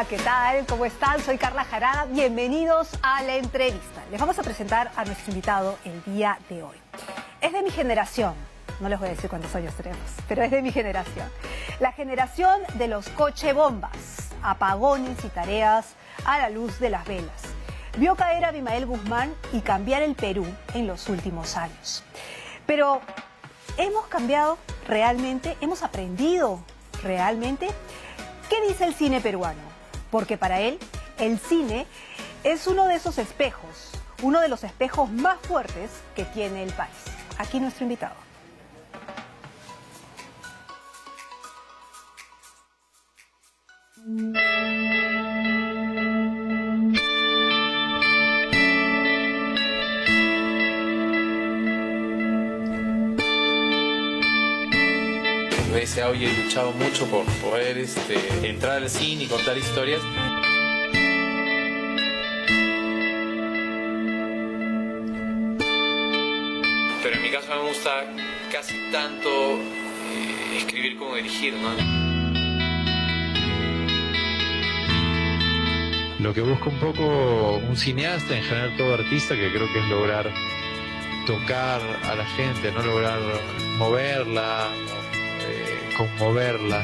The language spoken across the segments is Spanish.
Hola, ¿qué tal? ¿Cómo están? Soy Carla Jarada. Bienvenidos a la entrevista. Les vamos a presentar a nuestro invitado el día de hoy. Es de mi generación. No les voy a decir cuántos años tenemos, pero es de mi generación. La generación de los cochebombas, apagones y tareas a la luz de las velas. Vio caer a Abimael Guzmán y cambiar el Perú en los últimos años. Pero, ¿hemos cambiado realmente? ¿Hemos aprendido realmente? ¿Qué dice el cine peruano? Porque para él, el cine es uno de esos espejos, uno de los espejos más fuertes que tiene el país. Aquí nuestro invitado. He deseado y he luchado mucho por poder entrar al cine y contar historias. Pero en mi caso me gusta casi tanto escribir como dirigir, ¿no? Lo que busca un poco un cineasta, en general todo artista, que creo que es lograr tocar a la gente, no lograr moverla, conmoverla.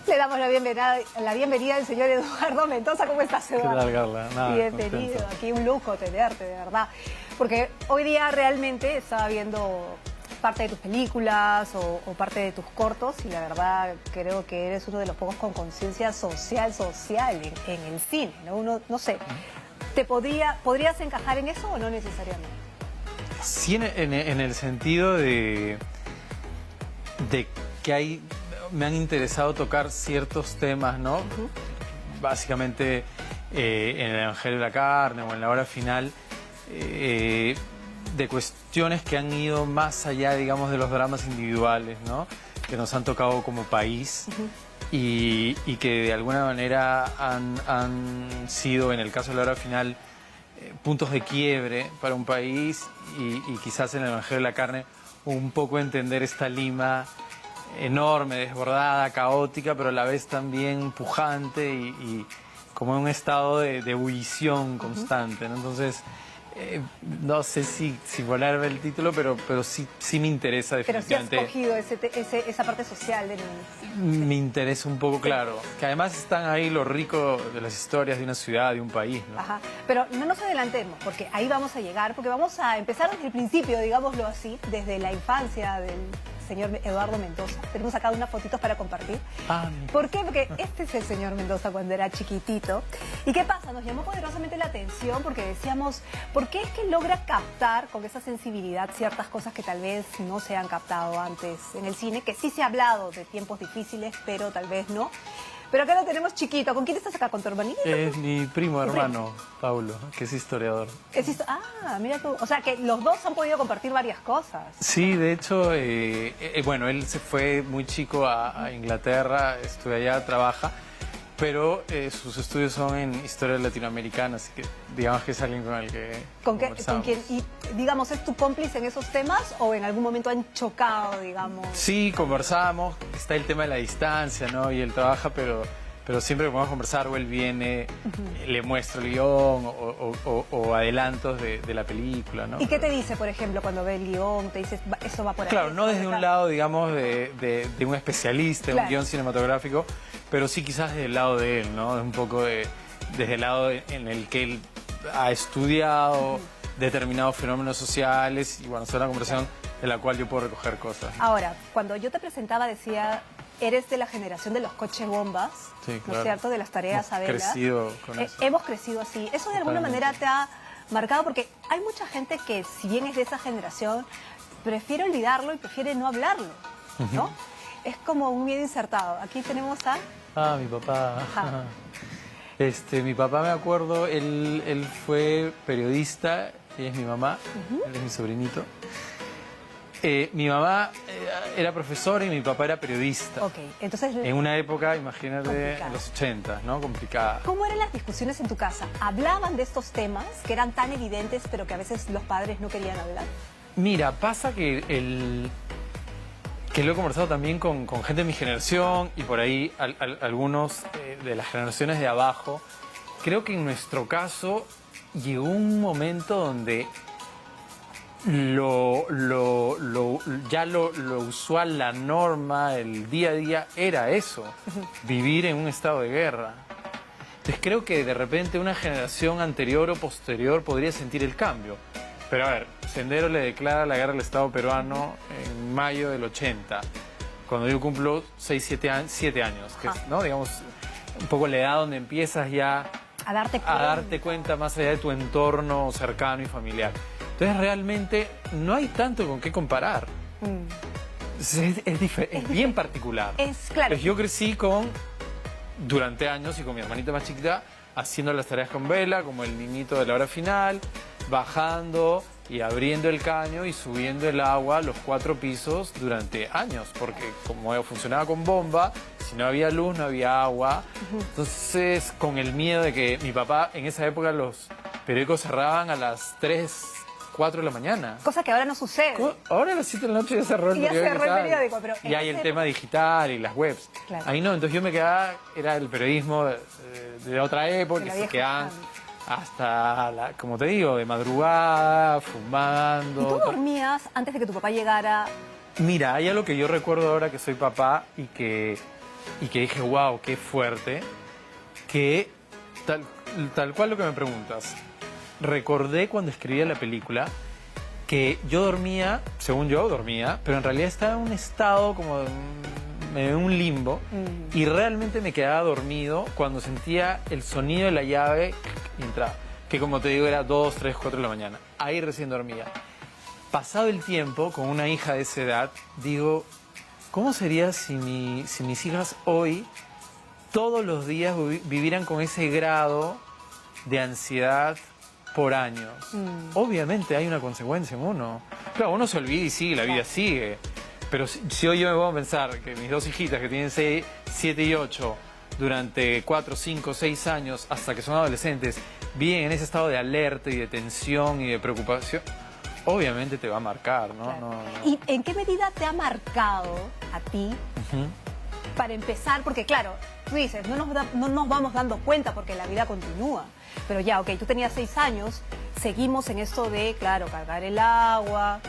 Le damos la bienvenida al señor Eduardo Mendoza. ¿Cómo estás, Eduardo? ¿Qué tal, Carla? Nada, bienvenido. contento. Aquí un lujo tenerte, de verdad. Porque hoy día realmente estaba viendo parte de tus películas o parte de tus cortos y la verdad creo que eres uno de los pocos con conciencia social en el cine, ¿no? Uno, no sé, ¿podrías encajar en eso o no necesariamente? Sí, en el sentido de que me han interesado tocar ciertos temas, ¿no? Básicamente en el Evangelio de la Carne o en la hora final, de cuestiones que han ido más allá, digamos, de los dramas individuales, ¿no? Que nos han tocado como país y que de alguna manera han sido, en el caso de la hora final, puntos de quiebre para un país y quizás en el Evangelio de la Carne un poco entender esta Lima enorme, desbordada, caótica, pero a la vez también pujante y como en un estado de ebullición constante, ¿no? Entonces, no sé si ponerme el título, pero sí me interesa definitivamente. Pero sí has cogido esa parte social del... Me interesa un poco, claro. Que además están ahí lo rico de las historias de una ciudad, de un país, ¿no? Ajá. Pero no nos adelantemos, porque ahí vamos a llegar, porque vamos a empezar desde el principio, digámoslo así, desde la infancia del señor Eduardo Mendoza. Tenemos acá unas fotitos para compartir. ¿Por qué? Porque este es el señor Mendoza cuando era chiquitito. ¿Y qué pasa? Nos llamó poderosamente la atención porque decíamos, ¿por qué es que logra captar con esa sensibilidad ciertas cosas que tal vez no se han captado antes en el cine? Que sí se ha hablado de tiempos difíciles, pero tal vez no. Pero acá lo tenemos chiquito. ¿Con quién estás acá? ¿Con tu hermanito? Es mi primo hermano, Paulo, que es historiador. Mira tú. O sea, que los dos han podido compartir varias cosas. Sí, de hecho, bueno, él se fue muy chico a Inglaterra, estudia allá, trabaja, pero sus estudios son en historia latinoamericana, así que digamos que es alguien con el que ¿Con conversamos. quién? Y, digamos, ¿es tu cómplice en esos temas o en algún momento han chocado, digamos? Sí, conversamos, está el tema de la distancia, ¿no? Y él trabaja, pero siempre que podemos conversar o él viene, le muestro el guión o adelantos de la película, ¿no? ¿Y qué te dice, por ejemplo, cuando ve el guión? Te dice, eso va por ahí. Claro, no desde un lado, digamos, de un especialista, claro, un guión cinematográfico, pero sí quizás desde el lado de él, ¿no? Un poco desde el lado en el que él ha estudiado determinados fenómenos sociales y bueno, es una conversación de la cual yo puedo recoger cosas. Ahora, cuando yo te presentaba decía, eres de la generación de los coches bombas, Sí, ¿no claro. es cierto? De las tareas a vela. Crecido con eso. Hemos crecido así. Eso de alguna manera te ha marcado porque hay mucha gente que, si bien es de esa generación, prefiere olvidarlo y prefiere no hablarlo, ¿no? Es como un miedo insertado. Aquí tenemos a... Mi papá. Ajá. Mi papá, me acuerdo, él fue periodista, ella es mi mamá, él es mi sobrinito. Mi mamá era profesora y mi papá era periodista. Ok, entonces... En una época, imagínate, Complicada. en los 80, ¿no? Complicada. ¿Cómo eran las discusiones en tu casa? ¿Hablaban de estos temas que eran tan evidentes pero que a veces los padres no querían hablar? Mira, pasa que que lo he conversado también con gente de mi generación y por ahí algunos de las generaciones de abajo. Creo que en nuestro caso llegó un momento donde lo usual, la norma, el día a día era eso, vivir en un estado de guerra. Entonces creo que de repente una generación anterior o posterior podría sentir el cambio. Pero a ver, Sendero le declara la guerra al Estado peruano en mayo del 80, cuando yo cumplo 7 años, que es, ¿no? Digamos, un poco la edad donde empiezas ya A darte cuenta. más allá de tu entorno cercano y familiar. Entonces realmente no hay tanto con qué comparar. Es bien particular. Es claro. Entonces, yo crecí durante años y con mi hermanita más chiquita, haciendo las tareas con vela, como el niñito de la hora final, bajando y abriendo el caño y subiendo el agua a los 4 pisos durante años, porque como funcionaba con bomba, si no había luz, no había agua. Entonces, con el miedo de que mi papá, en esa época los periódicos cerraban a las 3, 4 de la mañana. Cosa que ahora no sucede. Ahora a las 7 de la noche ya cerró el Ya periódico. cerró el ¿sabes? periódico, pero Y hay el tema digital y las webs. Claro. Ahí no, entonces yo me quedaba, era el periodismo de otra época, De que la se vieja quedaban escuela. hasta, como te digo, de madrugada, fumando. ¿Y tú dormías antes de que tu papá llegara? Mira, hay algo que yo recuerdo ahora que soy papá y que dije, wow, qué fuerte, que tal cual lo que me preguntas. Recordé cuando escribía la película que yo dormía, según yo dormía, pero en realidad estaba en un estado como de un limbo y realmente me quedaba dormido cuando sentía el sonido de la llave y entraba, que como te digo era 2, 3, 4 de la mañana. Ahí recién dormía. Pasado el tiempo, con una hija de esa edad, digo, ¿cómo sería si mis hijas hoy todos los días vivieran con ese grado de ansiedad por años? Obviamente hay una consecuencia en uno. Claro, uno se olvida y sigue, la vida sigue. Pero si hoy yo me pongo a pensar que mis 2 hijitas que tienen 6, 7 y 8, durante 4, 5, 6 años, hasta que son adolescentes, viven en ese estado de alerta y de tensión y de preocupación, obviamente te va a marcar, ¿no? Claro. No. ¿Y en qué medida te ha marcado a ti? Para empezar, porque claro, tú dices, no nos vamos dando cuenta porque la vida continúa. Pero ya, ok, tú tenías 6 años, seguimos en esto de, claro, cargar el agua,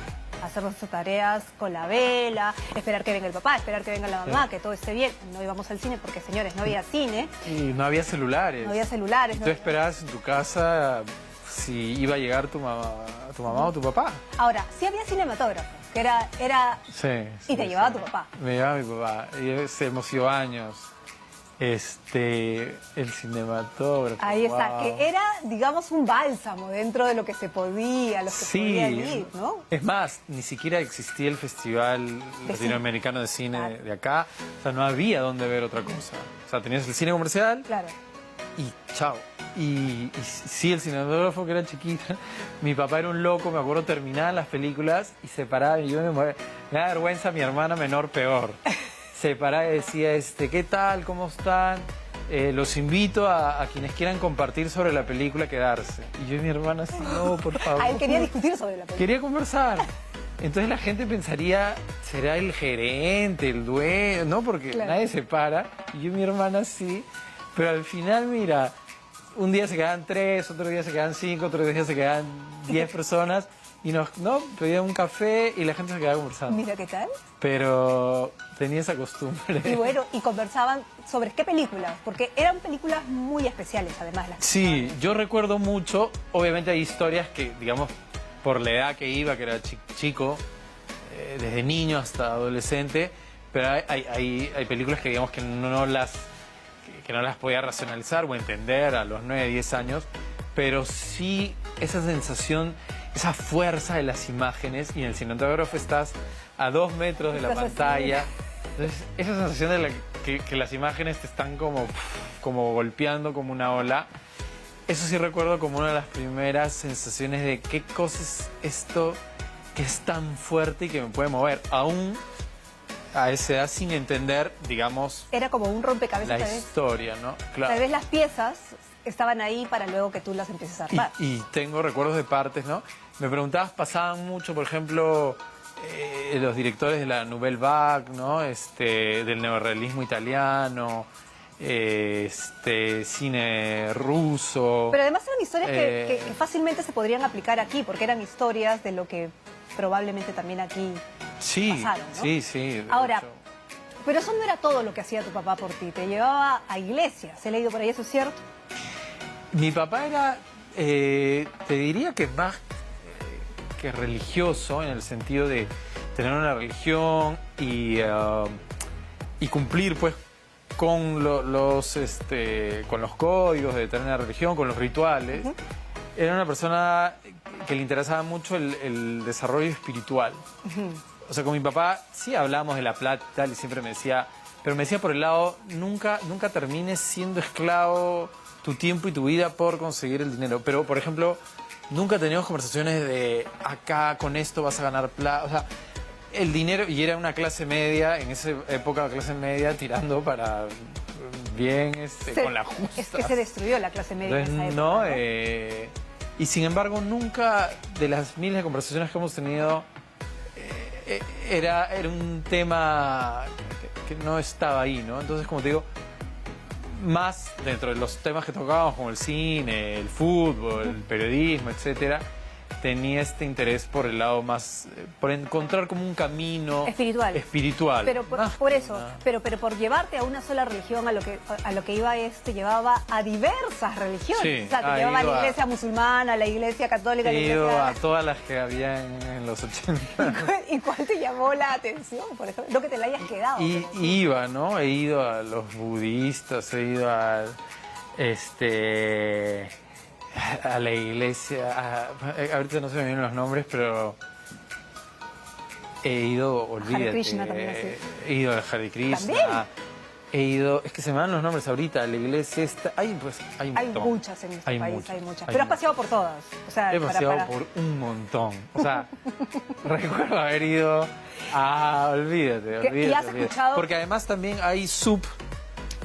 hacer nuestras tareas con la vela, esperar que venga el papá, esperar que venga la mamá, que todo esté bien. No íbamos al cine porque, señores, no había cine, Y no había celulares. no había celulares. Tú esperabas en tu casa si iba a llegar tu mamá o tu papá. Ahora, sí había cinematógrafo, que era Sí. y te llevaba tu papá. Me llevaba mi papá. Y se emocionó años. El cinematógrafo. Ahí está, wow. que era, digamos, un bálsamo dentro de lo que se podía, los que podían ir, ¿no? Es más, ni siquiera existía el Festival Latinoamericano de Cine Claro. de acá. O sea, no había dónde ver otra cosa. O sea, tenías el cine comercial Claro. y chao. Y sí, el cinematógrafo que era chiquita, mi papá era un loco, me acuerdo, terminaban las películas y se paraba y me da vergüenza mi hermana menor peor. Se paraba y decía, ¿qué tal? ¿Cómo están? Los invito a quienes quieran compartir sobre la película, quedarse. Y yo y mi hermana así, no, por favor. Ah, él quería discutir sobre la película. Quería conversar. Entonces la gente pensaría, será el gerente, el dueño, ¿no? Porque Claro. nadie se para. Y yo y mi hermana sí. Pero al final, mira, un día se quedaban 3, otro día se quedaban 5, otro día se quedaban 10 personas. Y pedían un café y la gente se quedaba conversando. Mira qué tal. Pero tenía esa costumbre. Y bueno, y conversaban sobre qué películas, porque eran películas muy especiales, además. Las que Sí, estaban. yo recuerdo mucho, obviamente hay historias que, digamos, por la edad que iba, que era chico, desde niño hasta adolescente, pero hay películas que digamos que no las podía racionalizar o entender a los 9, 10 años, pero sí esa sensación, esa fuerza de las imágenes, y en el cinematógrafo estás a 2 metros de la Estás así. pantalla. Entonces, esa sensación de que las imágenes te están como golpeando como una ola, eso sí recuerdo como una de las primeras sensaciones de qué cosa es esto que es tan fuerte y que me puede mover, aún a esa edad sin entender, digamos, Era como un rompecabezas. la Tal vez, historia, ¿no? tal vez las piezas estaban ahí para luego que tú las empieces a armar. Y tengo recuerdos de partes, ¿no? Me preguntabas, pasaban mucho, por ejemplo, los directores de la Nouvelle Vague, ¿no? Del neorrealismo italiano, cine ruso. Pero además eran historias que fácilmente se podrían aplicar aquí, porque eran historias de lo que probablemente también aquí Sí, pasaron, ¿no? sí, sí. de Ahora, hecho. pero eso no era todo lo que hacía tu papá por ti. Te llevaba a iglesias. He leído por ahí, ¿eso es cierto? Mi papá era, te diría que más que religioso, en el sentido de tener una religión y cumplir pues con con los códigos de tener una religión, con los rituales. Era una persona que le interesaba mucho el desarrollo espiritual. O sea, con mi papá sí hablábamos de la plata y tal, y siempre me decía, pero me decía por el lado, nunca termines siendo esclavo tu tiempo y tu vida por conseguir el dinero. Pero, por ejemplo, nunca teníamos conversaciones de acá con esto vas a ganar plata. O sea, el dinero, y era una clase media, en esa época clase media tirando para bien, con la justa. Es que se destruyó la clase media en esa época, no, ¿no? y sin embargo, nunca de las miles de conversaciones que hemos tenido, era un tema que no estaba ahí, ¿no? Entonces, como te digo, más dentro de los temas que tocábamos, como el cine, el fútbol, el periodismo, etcétera, tenía este interés por el lado más, por encontrar como un camino espiritual. Pero por eso, pero por llevarte a una sola religión, a lo que iba llevaba a diversas religiones. Sí, o sea, te llevaba a la iglesia musulmana, a la iglesia católica, He la ido iglesia... a todas las que había en los 80. ¿Y cuál te llamó la atención, por ejemplo? No que te la hayas quedado. Y iba, ¿no? He ido a los budistas, he ido a la iglesia, ahorita no se me vienen los nombres, pero he ido, olvídate, Hare Krishna también, así. he ido al Hare Krishna, ¿También? he ido, es que se me dan los nombres ahorita, la iglesia esta, hay un Hay montón. muchas en este país, muchas, hay muchas. hay Pero has muchas. paseado por todas. O sea, He paseado por un montón. O sea, recuerdo haber ido a... Olvídate. ¿Y has escuchado? Porque además también hay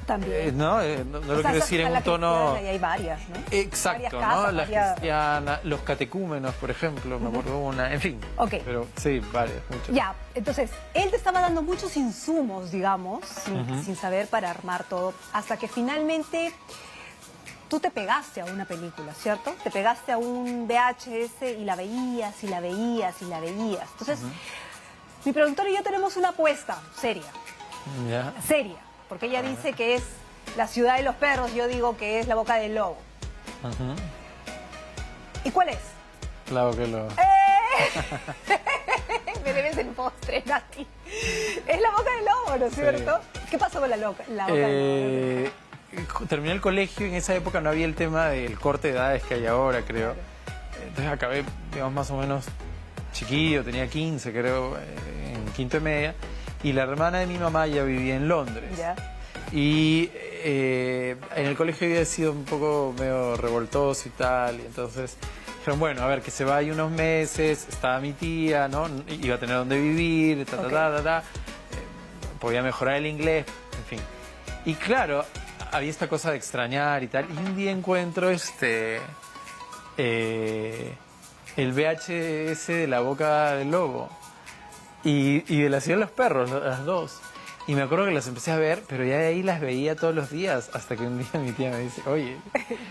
también. no lo quiero decir en un tono... Y hay varias, ¿no? Exacto, Varias casas, ¿no? La varias- cristiana, los catecúmenos, por ejemplo, me acuerdo una, en fin. Ok. Pero sí, varias, muchas. Ya, entonces, él te estaba dando muchos insumos, digamos, sin saber para armar todo, hasta que finalmente tú te pegaste a una película, ¿cierto? Te pegaste a un VHS y la veías, y la veías, y la veías. Entonces, mi productor y yo tenemos una apuesta seria, Ya. porque ella dice que es La ciudad de los perros, yo digo que es La boca del lobo. Ujú. ¿Y cuál es? Claro que lo... Me debes el postre, Nati. Es La boca del lobo, ¿no es cierto? ¿Qué pasó con la boca del lobo? Terminé el colegio y en esa época no había el tema del corte de edades que hay ahora, creo. Entonces acabé, digamos, más o menos chiquillo, tenía 15, creo, en quinto y media. Y la hermana de mi mamá ya vivía en Londres. Ya. Y en el colegio había sido un poco medio revoltoso y tal. Y entonces dijeron, bueno, a ver, que se vaya unos meses. Estaba mi tía, ¿no? Iba a tener donde vivir, podía mejorar el inglés, en fin. Y claro, había esta cosa de extrañar y tal. Y un día encuentro el VHS de La boca del lobo y de La ciudad de los perros, las dos. Y me acuerdo que las empecé a ver, pero ya de ahí las veía todos los días, hasta que un día mi tía me dice, oye,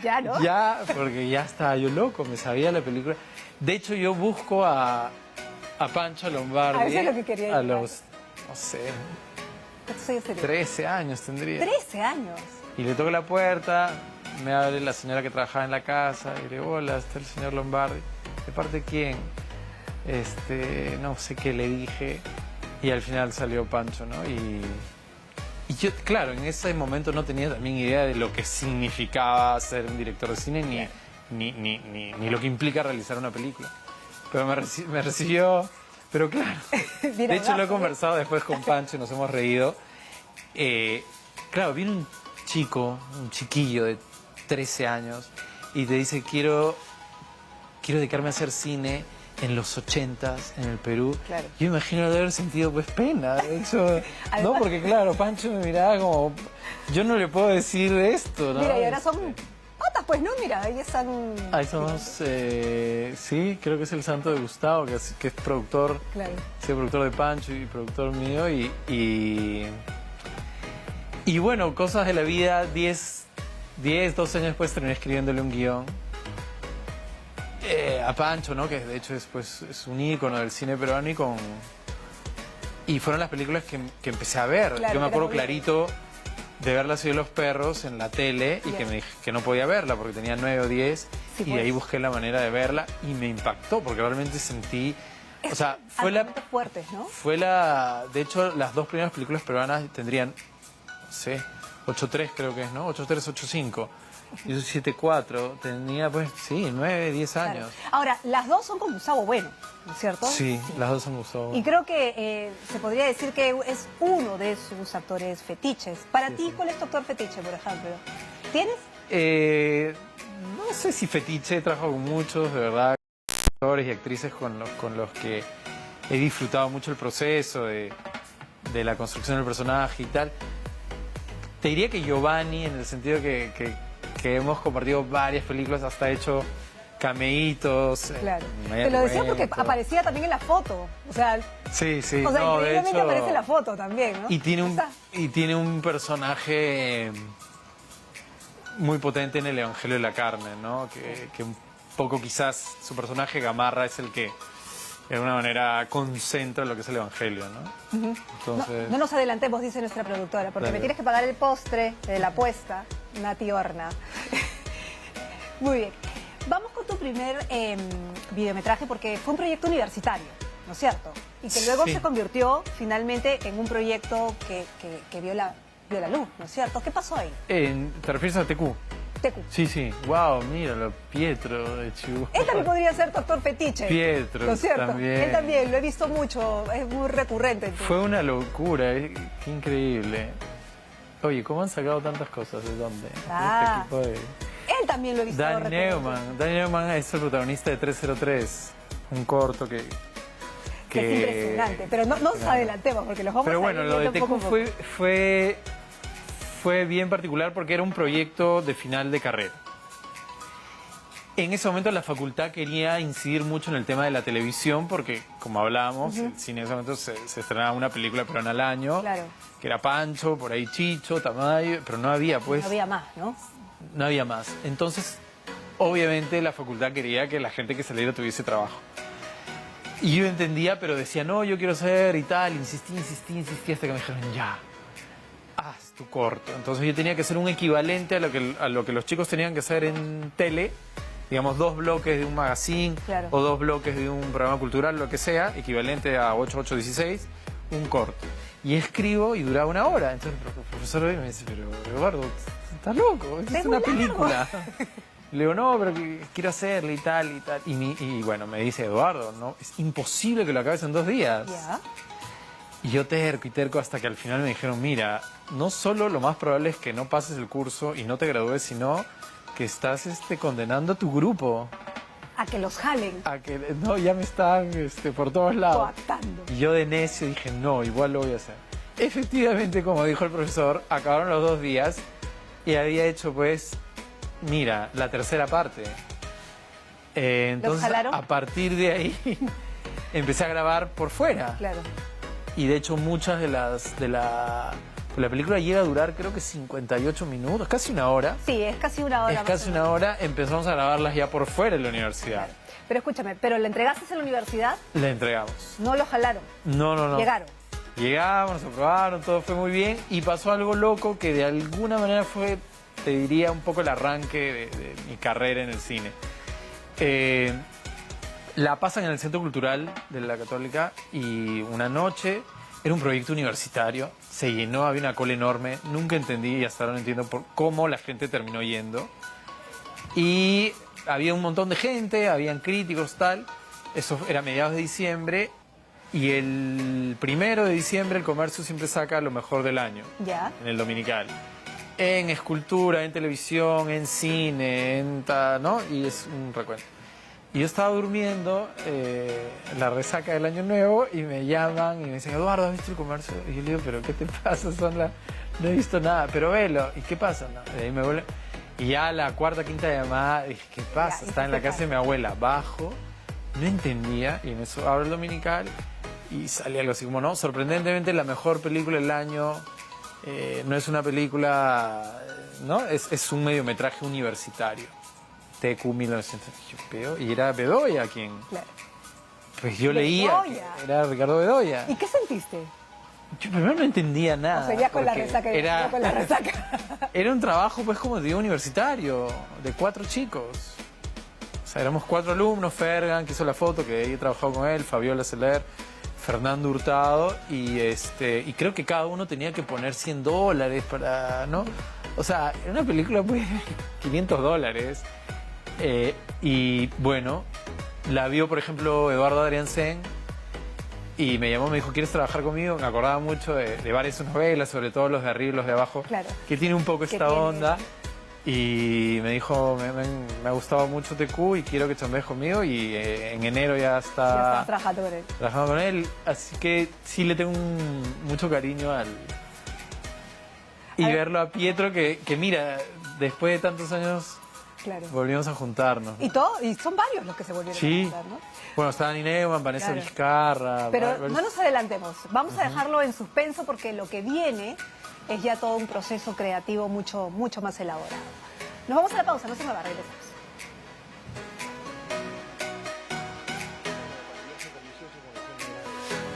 Ya, ¿no? ya, porque ya estaba yo loco, me sabía la película. De hecho, yo busco a Pancho Lombardi A eso es lo que quería a llegar. los, no sé, ¿Cuántos años tenías? 13 años tendría. 13 años. Y le toco la puerta, me abre la señora que trabajaba en la casa y le digo, hola, está el señor Lombardi. ¿De parte de quién? No sé qué le dije. Y al final salió Pancho, ¿no? Y yo, claro, en ese momento no tenía también idea de lo que significaba ser un director de cine ni lo que implica realizar una película. Pero me recibió, pero claro. Mira, De hecho, lo he abrazo. conversado después con Pancho y nos hemos reído. Claro, viene un chiquillo de 13 años y te dice, quiero dedicarme a hacer cine en los 80s en el Perú. Claro. Yo imagino de haber sentido pues pena, de hecho, Además, no, porque claro, Pancho me miraba como, yo no le puedo decir esto, ¿no? mira, y ahora son patas, pues, ¿no? Mira, ahí están... Ahí somos, sí, creo que es el santo de Gustavo, que es productor, Claro. sí, productor de Pancho y productor mío, y bueno, cosas de la vida, 12 años después terminé escribiéndole un guión a Pancho, ¿no? Que de hecho es un ícono del cine peruano y fueron las películas que empecé a ver. Claro, yo me acuerdo era muy clarito de ver La Ciudad de los Perros en la tele y Bien. que me dije que no podía verla porque tenía 9 o 10 Sí, y de ahí pues. busqué la manera de verla y me impactó porque realmente sentí, o sea, Argumentos fuertes, ¿no? de hecho las dos primeras películas peruanas tendrían, no sé, 8-3 creo que es, ¿no? 8-3, 8-5. Y yo 7-4, tenía pues, sí, 9, 10 años. Claro. Ahora, las dos son con Gustavo Bueno, ¿no es cierto? Sí, las dos son Gustavo. Y creo que se podría decir que es uno de sus actores fetiches. Para ti, ¿cuál es tu actor fetiche, por ejemplo? ¿Tienes? No sé si fetiche, trabajo con muchos, de verdad, actores y actrices con los que he disfrutado mucho el proceso de la construcción del personaje y tal. Te diría que Giovanni, en el sentido que hemos compartido varias películas, hasta hecho cameitos. Claro. Te lo decía porque aparecía también en la foto. O sea, sí, sí. o sea No, de increíblemente hecho, aparece en la foto también, ¿no? y Está. tiene un personaje muy potente en el Evangelio de la Carne, ¿no? Que un poco quizás su personaje Gamarra es el que de alguna manera concentra lo que es el Evangelio, ¿no? Entonces, No nos adelantemos, dice nuestra productora, porque Dale. me tienes que pagar el postre de la apuesta, Nati Horna. Muy bien. Vamos con tu primer videometraje, porque fue un proyecto universitario, ¿no es cierto? Y que luego Sí. se convirtió finalmente en un proyecto que vio la luz, ¿no es cierto? ¿Qué pasó ahí? ¿te refieres a TQ? Tecu. Sí, sí. Wow, míralo, Pietro de Chihuahua. Él también podría ser tu actor fetiche. Pietro, ¿no es cierto? también. Él también, lo he visto mucho, es muy recurrente. en tu- Fue una locura, qué increíble. Oye, ¿cómo han sacado tantas cosas? ¿De dónde? Ah. Este equipo de... Él también lo he visto Dan recurrente. Neumann. Dan Neumann es el protagonista de 303, un corto que Que es impresionante, pero no nos adelantemos porque los vamos Pero a bueno, ir lo de viendo poco a TQ poco. fue bien particular porque era un proyecto de final de carrera. En ese momento la facultad quería incidir mucho en el tema de la televisión porque, como hablábamos, el cine en ese momento se estrenaba una película peruana al año, Claro. que era Pancho, por ahí Chicho, Tamayo, pero no había pues... No había más, ¿no? No había más. Entonces, obviamente la facultad quería que la gente que saliera tuviese trabajo. Y yo entendía, pero decía, no, yo quiero ser y tal. Insistí hasta que me dijeron, ya, haz tu corto. Entonces yo tenía que hacer un equivalente a lo que los chicos tenían que hacer en tele. Digamos, 2 bloques de un magazine Claro. o 2 bloques de un programa cultural, lo que sea, equivalente a 8-8-16, un corto. Y escribo y duraba 1 hora. Entonces el profesor me dice, pero Eduardo, estás loco, es Es una muy largo. película. Le digo, no, pero que quiero hacerle y tal y tal. Y bueno, me dice, Eduardo, no, es imposible que lo acabes en 2 días. Ya. Y yo terco y terco hasta que al final me dijeron, mira, no solo lo más probable es que no pases el curso y no te gradúes, sino que estás condenando a tu grupo. A que los jalen, A que no, ya me están por todos lados. coactando. Y yo de necio dije, no, igual lo voy a hacer. Efectivamente, como dijo el profesor, acabaron los 2 días y había hecho pues, mira, la tercera parte. Entonces, jalaron? a partir de ahí, empecé a grabar por fuera. Claro. Y de hecho muchas de la película llega a durar creo que 58 minutos, casi 1 hora. Sí, es casi 1 hora. Es más casi o 1 menos. hora, empezamos a grabarlas ya por fuera de la universidad. Claro. Pero escúchame, ¿pero le entregaste en la universidad? La entregamos. No lo jalaron. No. Llegaron. Llegamos, nos aprobaron, todo fue muy bien y pasó algo loco que de alguna manera fue, te diría, un poco el arranque de mi carrera en el cine. La pasan en el Centro Cultural de la Católica y una noche, era un proyecto universitario, se llenó, había una cola enorme, nunca entendí y hasta ahora no entiendo cómo la gente terminó yendo. Y había un montón de gente, habían críticos, tal, eso era a mediados de diciembre. Y el 1 de diciembre el comercio siempre saca lo mejor del año, Ya. en el dominical. En escultura, en televisión, en cine, ¿no? Y es un recuento. Y yo estaba durmiendo en la resaca del Año Nuevo y me llaman y me dicen, Eduardo, ¿has visto el comercio? Y yo le digo, ¿pero qué te pasa? No he visto nada, pero velo. ¿Y qué pasa? No, de ahí me vuelve. Y ya la cuarta, quinta llamada, dije, ¿qué pasa? Estaba en la casa de mi abuela, bajo, no entendía, y en eso abro el dominical y sale algo así como, no, sorprendentemente la mejor película del año, no es una película, ¿no? Es un mediometraje universitario, TQ 1900, y era Bedoya quien... Claro. Pues yo leía, que era Ricardo Bedoya. ¿Y qué sentiste? Yo primero no entendía nada. O sea, ya con la porque resaca. Era, con la resaca. Era un trabajo, pues, como te digo, universitario, de 4 chicos. O sea, éramos 4 alumnos, Fergan, que hizo la foto, que he trabajado con él, Fabiola Celer, Fernando Hurtado, y creo que cada uno tenía que poner $100 para, ¿no? O sea, era una película, pues, $500. Y, bueno, la vio, por ejemplo, Eduardo Adriansen, y me llamó, me dijo, ¿quieres trabajar conmigo? Me acordaba mucho de varias novelas, sobre todo los de arriba y los de abajo, claro, que tiene un poco esta onda. Y me dijo, me ha gustado mucho TQ y quiero que chambees conmigo. Y en enero ya está trabajando con él. Así que sí le tengo mucho cariño al... Y verlo a Pietro, que mira, después de tantos años... Claro. Volvimos a juntarnos. Y son varios los que se volvieron a juntar, ¿no? Bueno, está Dani Neumann, Vanessa Vizcarra... Pero no nos adelantemos, vamos a dejarlo en suspenso porque lo que viene es ya todo un proceso creativo mucho más elaborado. Nos vamos a la pausa, no se me va, regresamos.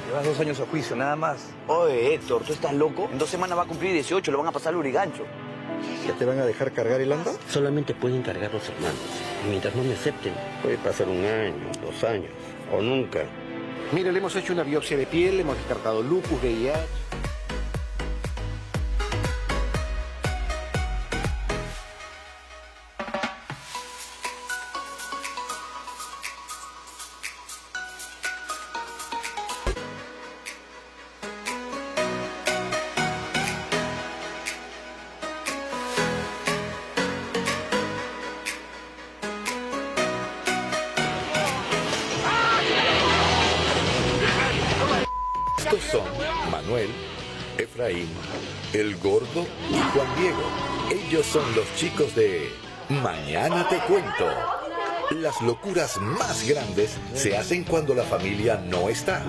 Llevas 2 años a juicio, nada más. Oye, Héctor, ¿tú estás loco? En 2 semanas va a cumplir 18, lo van a pasar al lurigancho. ¿Ya te van a dejar cargar el anda? Solamente pueden cargar los hermanos. Y mientras no me acepten, Puede pasar 1 año, 2 años, o nunca. Mire, le hemos hecho una biopsia de piel, le hemos descartado lupus, VIH... Estos son Manuel, Efraín, El Gordo y Juan Diego. Ellos son los chicos de Mañana Te Cuento. Las locuras más grandes se hacen cuando la familia no está.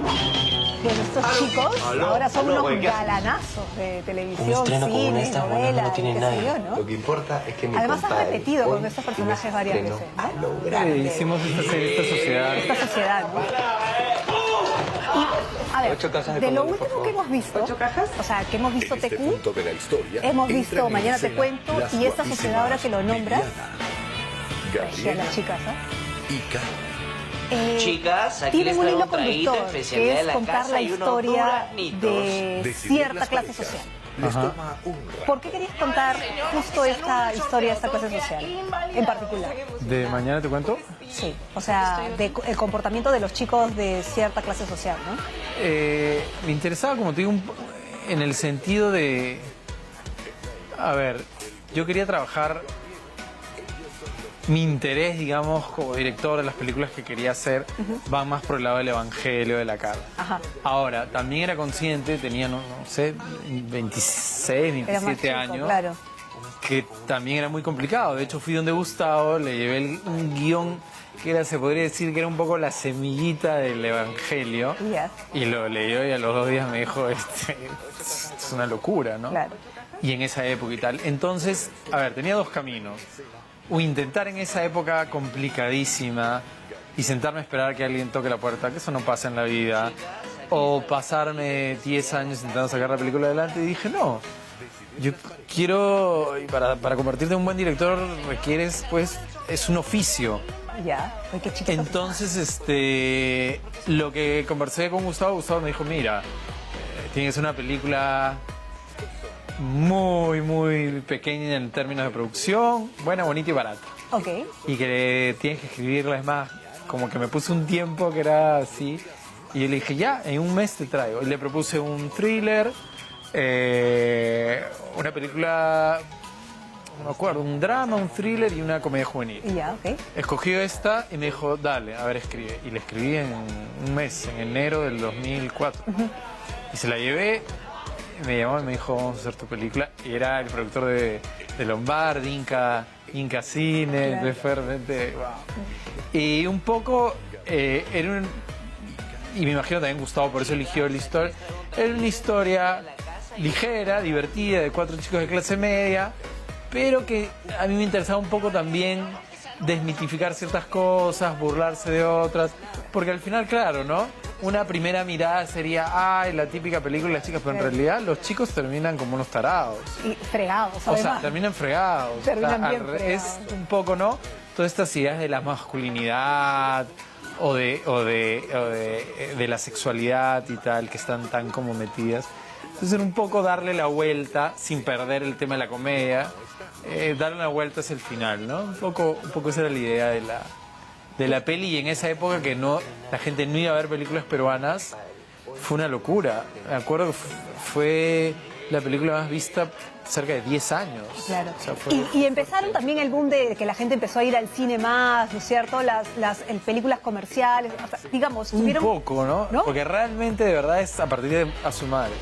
Bueno, estos chicos ahora son unos galanazos de televisión, cine, novelas, no tiene qué nada. sé yo, ¿no? Lo que importa es que mi Además has compadre repetido con hoy estos personajes varias tiene veces, a ¿no? lograr. Hicimos esta serie, esta sociedad. Esta sociedad, ¿no? Y, a ver, 8 cajas de de lo condones, por último que favor. hemos visto, o sea, que hemos visto En este TQ, punto de la historia, hemos visto entran en Mañana Te escena Cuento las y esta sociedad ahora que lo nombras, Viviana, decían Gabriela las chicas, y Carmen. Chicas, aquí tienen les un traigo hilo un traguito conductor especial que de es la contar casa la y unos historia duranitos. de Decidir cierta las clase parejas social. les Ajá. toma un rato. ¿Por qué querías contar justo esta historia de esta clase social en particular? ¿De Mañana Te Cuento? Sí, o sea, el comportamiento de los chicos de cierta clase social, ¿no? Me interesaba, como te digo, en el sentido de... A ver, yo quería trabajar... Mi interés, digamos, como director de las películas que quería hacer, va más por el lado del evangelio, de la carne. Ajá. Ahora, también era consciente, tenía, no sé, 26, Era más 27 chico, años, claro. que también era muy complicado. De hecho, fui donde Gustavo, le llevé un guión que era, se podría decir que era un poco la semillita del evangelio. Ya. Y lo leyó y a los 2 días me dijo, es una locura, ¿no? Claro. Y en esa época y tal. Entonces, a ver, tenía 2 caminos. O intentar en esa época complicadísima y sentarme a esperar que alguien toque la puerta, que eso no pasa en la vida. O pasarme 10 años intentando sacar la película adelante y dije, no, yo quiero, y para convertirte en un buen director requieres, pues, es un oficio. Ya, ay, qué chiquito. Entonces, lo que conversé con Gustavo me dijo, mira, tienes una película muy pequeña en términos de producción, buena, bonita y barata. Ok. Y que tienes que escribirla, es más, como que me puse un tiempo que era así. Y yo le dije, ya, en un mes te traigo. Y le propuse un thriller, una película no me acuerdo, un drama, un thriller y una comedia juvenil. Ya, ok. Escogió esta y me dijo, dale, a ver, escribe. Y le escribí en un mes, en enero del 2004. Y se la llevé, me llamó y me dijo, vamos a hacer tu película. Y era el productor de Lombard, Inca Cine, Claro. de Fervente. Wow. Y un poco, era un... Y me imagino también Gustavo, por eso eligió la historia. Era una historia ligera, divertida, de 4 chicos de clase media, pero que a mí me interesaba un poco también desmitificar ciertas cosas, burlarse de otras, porque al final, claro, ¿no? Una primera mirada sería, ay, la típica película de las chicas, pero en realidad los chicos terminan como unos tarados. Y fregados, O sea, además. terminan fregados. Terminan bien Es fregados. un poco, ¿no? Todas estas ideas de la masculinidad o de la sexualidad y tal, que están tan como metidas. Entonces era un poco darle la vuelta, sin perder el tema de la comedia, darle una vuelta hacia el final, ¿no? Un poco esa era la idea de la peli, y en esa época que la gente no iba a ver películas peruanas, fue una locura. Me acuerdo que fue la película más vista cerca de 10 años. Claro. O sea, fue- Y empezaron también el boom de que la gente empezó a ir al cine más, ¿no es cierto? Las películas comerciales, o sea, digamos, un tuvieron... poco, ¿no? ¿No? Porque realmente de verdad es a partir de A Su Madre.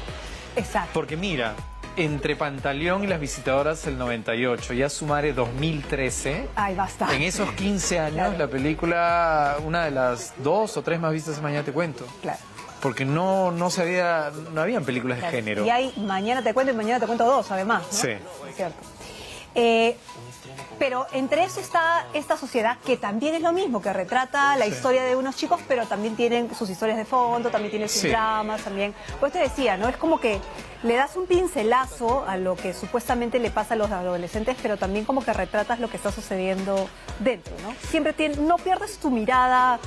Exacto. Porque mira, entre Pantaleón y Las Visitadoras el 98 y A Su Madre 2013, Ay, basta. en esos 15 años Claro. la película, una de las 2 o 3 más vistas es Mañana Te Cuento. Claro. Porque no habían películas de Claro. género. Y hay Mañana Te Cuento y Mañana Te Cuento 2, además, ¿no? Sí. Es cierto. Pero entre eso está esta sociedad que también es lo mismo, que retrata la historia de unos chicos, pero también tienen sus historias de fondo, también tienen sus Sí. dramas, también. Pues te decía, ¿no? Es como que le das un pincelazo a lo que supuestamente le pasa a los adolescentes, pero también como que retratas lo que está sucediendo dentro, ¿no? Siempre no pierdes tu mirada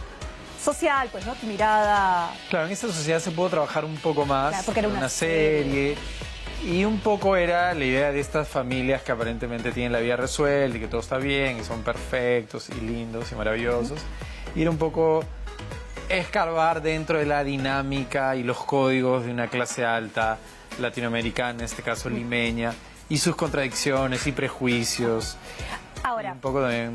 social, pues, ¿no? Tu mirada... Claro, en esta sociedad se pudo trabajar un poco más, Claro, porque era en una serie. Y un poco era la idea de estas familias que aparentemente tienen la vida resuelta y que todo está bien y son perfectos y lindos y maravillosos. Y era un poco escarbar dentro de la dinámica y los códigos de una clase alta latinoamericana, en este caso limeña, y sus contradicciones y prejuicios. Y Ahora, un poco también...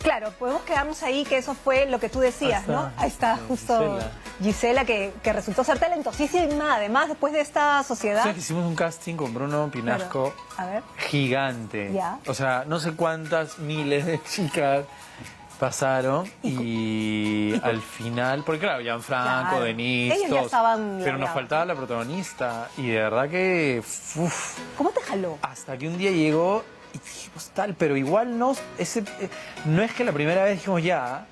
claro, podemos quedarnos ahí, que eso fue lo que tú decías, ¿no? Ahí está, justo Gisela, que resultó ser talentosísima, además, después de esta sociedad. ¿Sabes que hicimos un casting con Bruno Pinasco? Claro. A ver. Gigante. Ya. O sea, no sé cuántas miles de chicas pasaron y al final, porque claro, Gianfranco, Claro. Denise, Ellas ya todos, estaban pero nos labradas. faltaba la protagonista y de verdad que ¿Cómo te jaló? hasta que un día llegó y dijimos tal, pero igual no es que la primera vez dijimos ya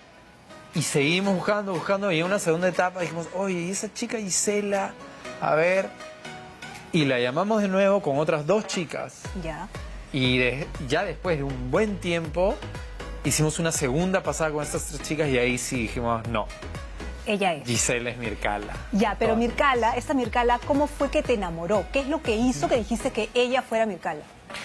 y seguimos buscando y en una segunda etapa dijimos, oye, ¿y esa chica Gisela? A ver, y la llamamos de nuevo con otras 2 chicas. Ya. Y ya después de un buen tiempo hicimos una segunda pasada con estas 3 chicas y ahí sí dijimos, no, Ella es. Gisela es Mircala. Ya, pero Toda. esta Mircala, ¿cómo fue que te enamoró? ¿Qué es lo que hizo que dijiste que ella fuera Mircala?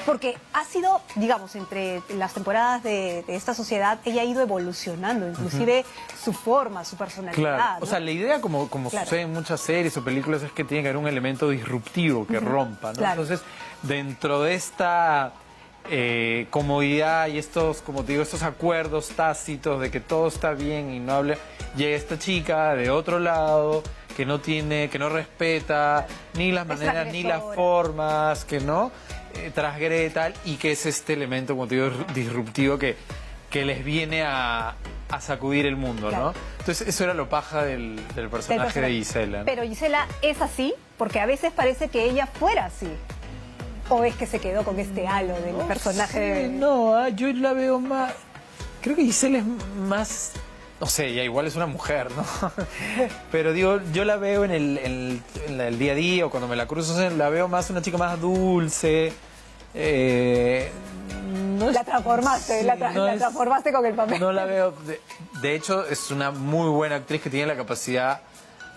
Porque ha sido, digamos, entre las temporadas de esta sociedad, ella ha ido evolucionando, inclusive su forma, su personalidad. Claro, ¿no? o sea, la idea como Claro. sucede en muchas series o películas es que tiene que haber un elemento disruptivo que rompa, ¿no? Claro. Entonces, dentro de esta comodidad y estos, como te digo, estos acuerdos tácitos de que todo está bien y no habla, llega esta chica de otro lado que no respeta ni las maneras ni las transgresora. formas, que no transgrede tal, y que es este elemento, como te digo, disruptivo que les viene a sacudir el mundo, Claro. ¿no? Entonces eso era lo paja del personaje de Gisela, ¿no? Pero Gisela es así, porque a veces parece que ella fuera así. ¿O es que se quedó con este halo del personaje? Sí, no, yo la veo más... Creo que Gisela es más... No sé, ya igual es una mujer, ¿no? Pero digo, yo la veo en el día a día o cuando me la cruzo, la veo más una chica más dulce. No La transformaste, sí, la no es- transformaste con el papel. No la veo. De hecho, es una muy buena actriz que tiene la capacidad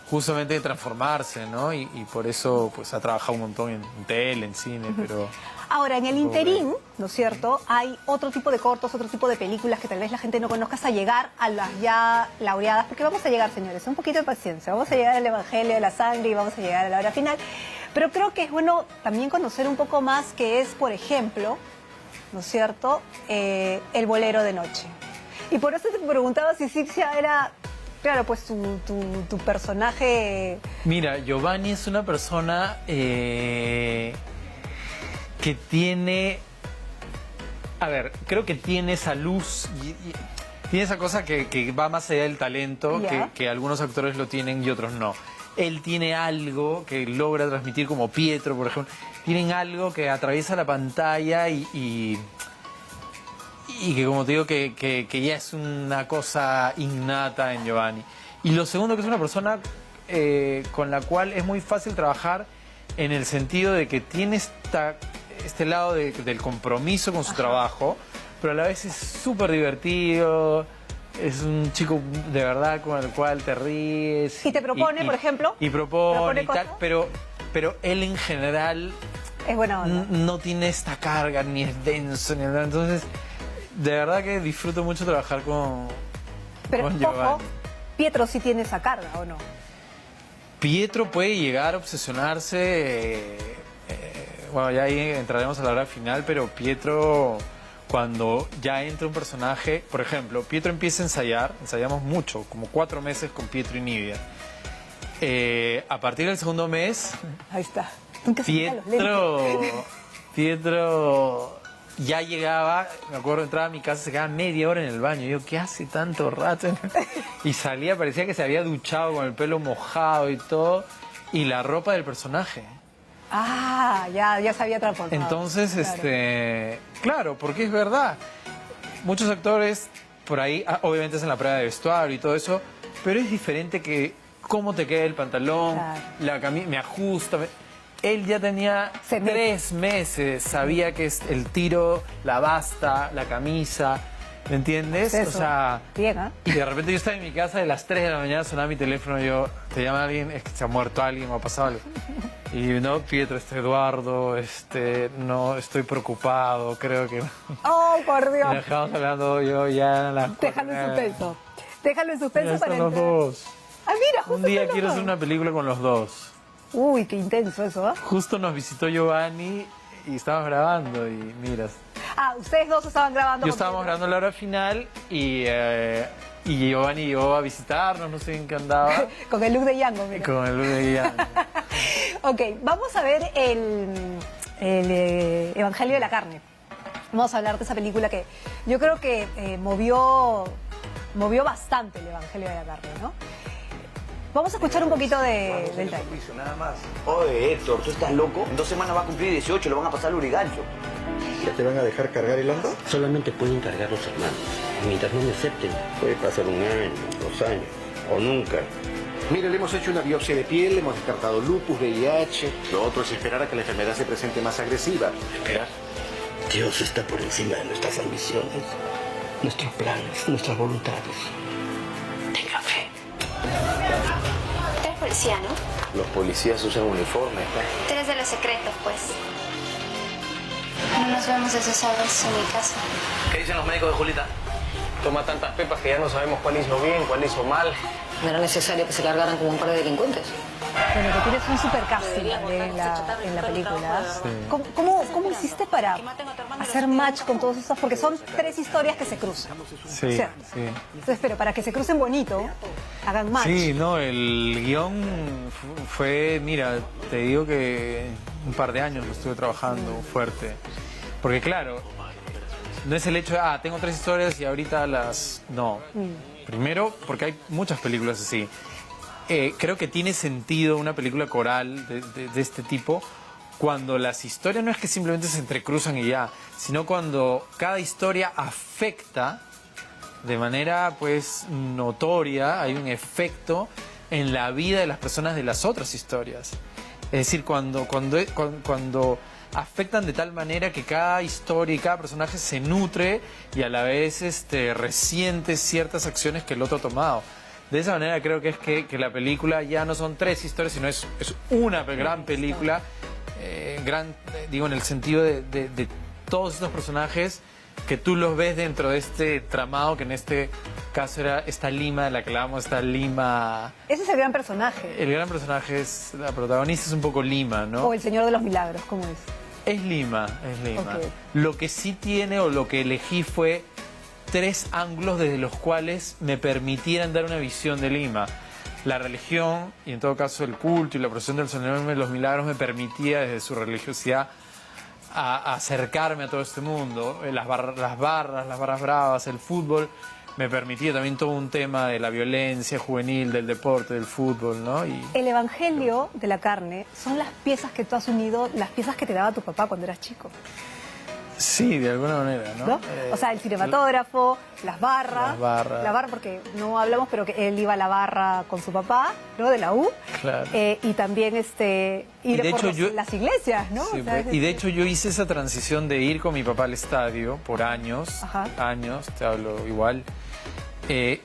justamente de transformarse, ¿no? Y por eso pues ha trabajado un montón en tele, en cine, pero... Ahora, en el interín, ¿no es cierto? Hay otro tipo de cortos, otro tipo de películas que tal vez la gente no conozca hasta llegar a las ya laureadas, porque vamos a llegar, señores, un poquito de paciencia, vamos a llegar al Evangelio de la Sangre y vamos a llegar a la hora final, pero creo que es bueno también conocer un poco más que es, por ejemplo, ¿no es cierto?, El bolero de noche. Y por eso te preguntaba si Sixia era, claro, pues tu personaje... Mira, Giovanni es una persona que tiene... A ver, creo que tiene esa luz, tiene esa cosa que va más allá del talento, que algunos actores lo tienen y otros no. Él tiene algo que logra transmitir, como Pietro, por ejemplo. Tienen algo que atraviesa la pantalla y que, como te digo, que ya es una cosa innata en Giovanni. Y lo segundo, que es una persona con la cual es muy fácil trabajar, en el sentido de que tiene este lado del compromiso con su trabajo, pero a la vez es súper divertido. Es un chico de verdad con el cual te ríes. ¿Y te propone, por ejemplo? Y propone y tal, cosas. pero él en general Es buena onda. no tiene esta carga, ni es denso, ni nada. Entonces, de verdad que disfruto mucho trabajar con Pero, Giovanni. ojo, Pietro sí tiene esa carga, ¿o no? Pietro puede llegar a obsesionarse, bueno, ya ahí entraremos a la hora final, pero Pietro, cuando ya entra un personaje, por ejemplo, Pietro empieza a ensayar, ensayamos mucho, como 4 meses con Pietro y Nidia. A partir del segundo mes, Ahí está. Nunca se quita los lentes. Pietro ya llegaba, me acuerdo, entraba a mi casa, se quedaba media hora en el baño. Y yo, ¿qué hace tanto rato? Y salía, parecía que se había duchado con el pelo mojado y todo, y la ropa del personaje. Ah, ya se había transformado. Entonces, Claro. claro, porque es verdad. Muchos actores por ahí, obviamente hacen la prueba de vestuario y todo eso, pero es diferente que cómo te queda el pantalón, Claro. la camisa, me ajusta. Él ya tenía Se mete. 3 meses, sabía que es el tiro, la basta, la camisa, ¿me entiendes? Eso. O sea, Bien, ¿ah? y de repente yo estaba en mi casa, de las 3 de la mañana sonaba mi teléfono y yo, te llama alguien, es que se ha muerto alguien o ha pasado algo. Y no, Pietro, Eduardo, no, estoy preocupado, creo que... ¡Oh, por Y Dios! dejamos hablando yo ya a las 4. Déjalo en suspenso. Déjalo en suspenso Ya para están los entrar. dos. Ah, mira, justo Un día están los quiero dos. hacer una película con los dos. Uy, qué intenso eso, ¿ah? Justo nos visitó Giovanni y estábamos grabando y miras. Ah, ustedes dos estaban grabando. Yo con estábamos Pietro. grabando la hora final y Giovanni llegó a visitarnos, no sé en qué andaba. Con el look de Yango, mira. Con el de Ok, vamos a ver el Evangelio de la Carne. Vamos a hablar de esa película que yo creo que movió bastante el Evangelio de la Carne, ¿no? Vamos a escuchar un poquito del trailer. Nada más. Oye, Héctor, ¿tú estás loco? En 2 semanas va a cumplir 18, lo van a pasar al urigancho. ¿Ya te van a dejar cargar el ando? Solamente pueden cargar los hermanos. Mientras no me acepten, puede pasar 1 año, 2 años, o nunca. Mire, le hemos hecho una biopsia de piel, le hemos descartado lupus, VIH. Lo otro es esperar a que la enfermedad se presente más agresiva. Esperar. Dios está por encima de nuestras ambiciones, nuestros planes, nuestras voluntades. Tenga fe. Eres policía, ¿no? Los policías usan uniformes, Tú eres de los secretos, pues. No nos vemos desde sábados en mi casa. ¿Qué dicen los médicos de Julita? Toma tantas pepas que ya no sabemos cuál hizo bien, cuál hizo mal. No era necesario que se largaran como un par de delincuentes. Bueno, que tienes un super casting también en la película. ¿Cómo hiciste para hacer match con todos estos? Porque son 3 historias que se cruzan. Sí, ¿cierto? sí. Entonces, pero para que se crucen bonito, hagan match. Sí, no, el guión fue, mira, te digo que un par de años lo estuve trabajando fuerte. Porque claro, no es el hecho de, tengo 3 historias y ahorita las... No. Primero, porque hay muchas películas así. Creo que tiene sentido una película coral de este tipo cuando las historias no es que simplemente se entrecruzan y ya, sino cuando cada historia afecta de manera pues notoria, hay un efecto en la vida de las personas de las otras historias. Es decir, cuando afectan de tal manera que cada historia y cada personaje se nutre y a la vez resiente ciertas acciones que el otro ha tomado. De esa manera creo que es que la película ya no son 3 historias, sino es una gran película, digo, en el sentido de todos estos personajes que tú los ves dentro de este tramado, que en este caso era esta Lima de la que hablamos, esta Lima... Ese es el gran personaje. El gran personaje es, la protagonista es un poco Lima, ¿no? O el Señor de los Milagros, ¿cómo es? Es Lima, es Lima. Ok. Lo que sí tiene o lo que elegí fue 3 ángulos desde los cuales me permitieran dar una visión de Lima. La religión, y en todo caso el culto y la procesión del Señor de los Milagros me permitía desde su religiosidad a acercarme a todo este mundo. Las barras bravas, el fútbol, me permitía también todo un tema de la violencia juvenil, del deporte, del fútbol, ¿no? El evangelio de la carne son las piezas que tú has unido, las piezas que te daba tu papá cuando eras chico, Sí, de alguna manera, ¿no? ¿no? O sea, el cinematógrafo, las barras. Las barras. La barra, porque no hablamos, pero que él iba a la barra con su papá, ¿no? De la U. Claro. Y también ir de por hecho, las iglesias, ¿no? Sí, O sea, y de hecho yo hice esa transición de ir con mi papá al estadio por años, Ajá. años, te hablo igual. Y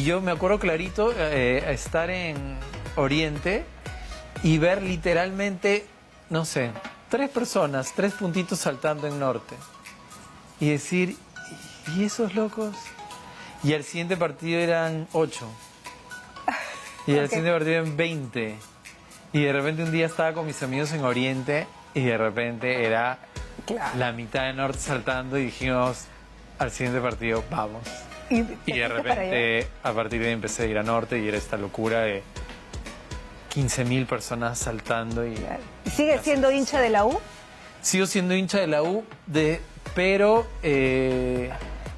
yo me acuerdo clarito estar en Oriente y ver literalmente, no sé, 3 personas, 3 puntitos saltando en Norte. Y decir, ¿y esos locos? Y al siguiente partido eran 8. Y al siguiente partido eran 20. Y de repente un día estaba con mis amigos en Oriente y de repente era Claro. la mitad de Norte saltando y dijimos, al siguiente partido, vamos. Y de repente, a partir de ahí empecé a ir a Norte y era esta locura de 15.000 personas saltando. ¿Y sigue siendo hincha de la U? sigo siendo hincha de la U, pero